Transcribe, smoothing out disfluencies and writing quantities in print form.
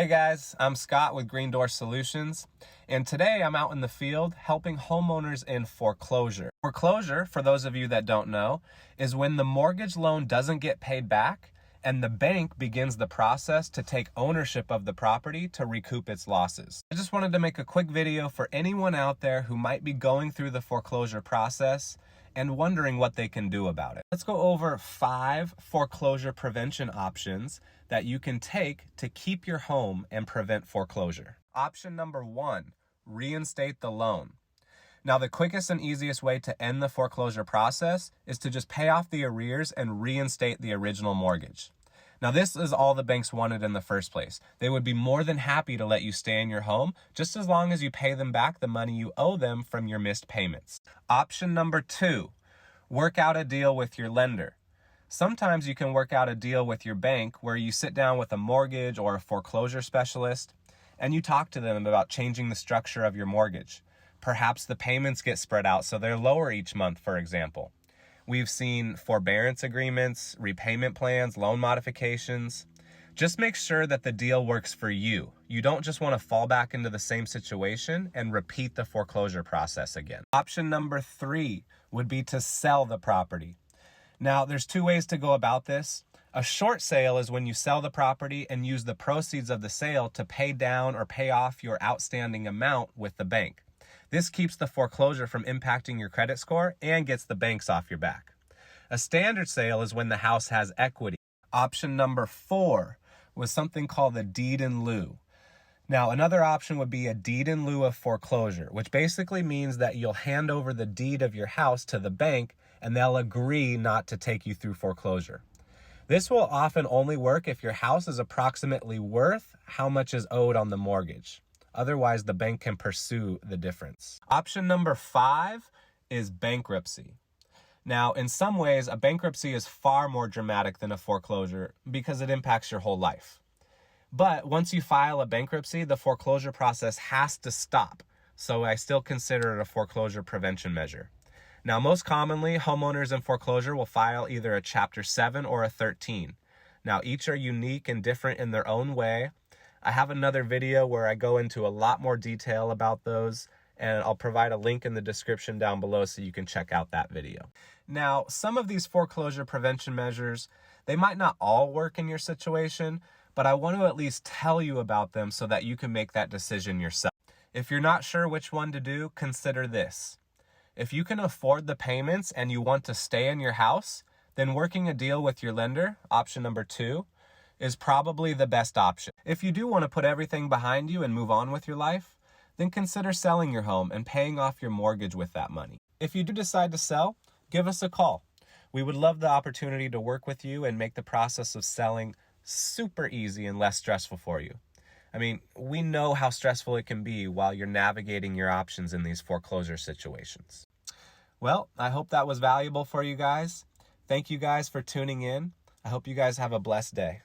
Hey guys, I'm Scott with Green Door Solutions, and today I'm out in the field helping homeowners in foreclosure. Foreclosure, for those of you that don't know, is when the mortgage loan doesn't get paid back and the bank begins the process to take ownership of the property to recoup its losses. I just wanted to make a quick video for anyone out there who might be going through the foreclosure process and wondering what they can do about it. Let's go over 5 foreclosure prevention options that you can take to keep your home and prevent foreclosure. Option number 1, reinstate the loan. Now, the quickest and easiest way to end the foreclosure process is to just pay off the arrears and reinstate the original mortgage. Now, this is all the banks wanted in the first place. They would be more than happy to let you stay in your home just as long as you pay them back the money you owe them from your missed payments. Option number 2, work out a deal with your lender. Sometimes you can work out a deal with your bank where you sit down with a mortgage or a foreclosure specialist and you talk to them about changing the structure of your mortgage. Perhaps the payments get spread out so they're lower each month, for example. We've seen forbearance agreements, repayment plans, loan modifications. Just make sure that the deal works for you. You don't just want to fall back into the same situation and repeat the foreclosure process again. Option number 3 would be to sell the property. Now, there's 2 ways to go about this. A short sale is when you sell the property and use the proceeds of the sale to pay down or pay off your outstanding amount with the bank. This keeps the foreclosure from impacting your credit score and gets the banks off your back. A standard sale is when the house has equity. Option number 4 was something called the deed in lieu. Now, another option would be a deed in lieu of foreclosure, which basically means that you'll hand over the deed of your house to the bank and they'll agree not to take you through foreclosure. This will often only work if your house is approximately worth how much is owed on the mortgage. Otherwise, the bank can pursue the difference. Option number 5 is bankruptcy. Now, in some ways, a bankruptcy is far more dramatic than a foreclosure because it impacts your whole life. But once you file a bankruptcy, the foreclosure process has to stop. So I still consider it a foreclosure prevention measure. Now, most commonly, homeowners in foreclosure will file either a Chapter 7 or a 13. Now, each are unique and different in their own way. I have another video where I go into a lot more detail about those, and I'll provide a link in the description down below so you can check out that video. Now, some of these foreclosure prevention measures, they might not all work in your situation, but I want to at least tell you about them so that you can make that decision yourself. If you're not sure which one to do, consider this. If you can afford the payments and you want to stay in your house, then working a deal with your lender, option number 2, is probably the best option. If you do want to put everything behind you and move on with your life, then consider selling your home and paying off your mortgage with that money. If you do decide to sell, give us a call. We would love the opportunity to work with you and make the process of selling super easy and less stressful for you. I mean, we know how stressful it can be while you're navigating your options in these foreclosure situations. Well, I hope that was valuable for you guys. Thank you guys for tuning in. I hope you guys have a blessed day.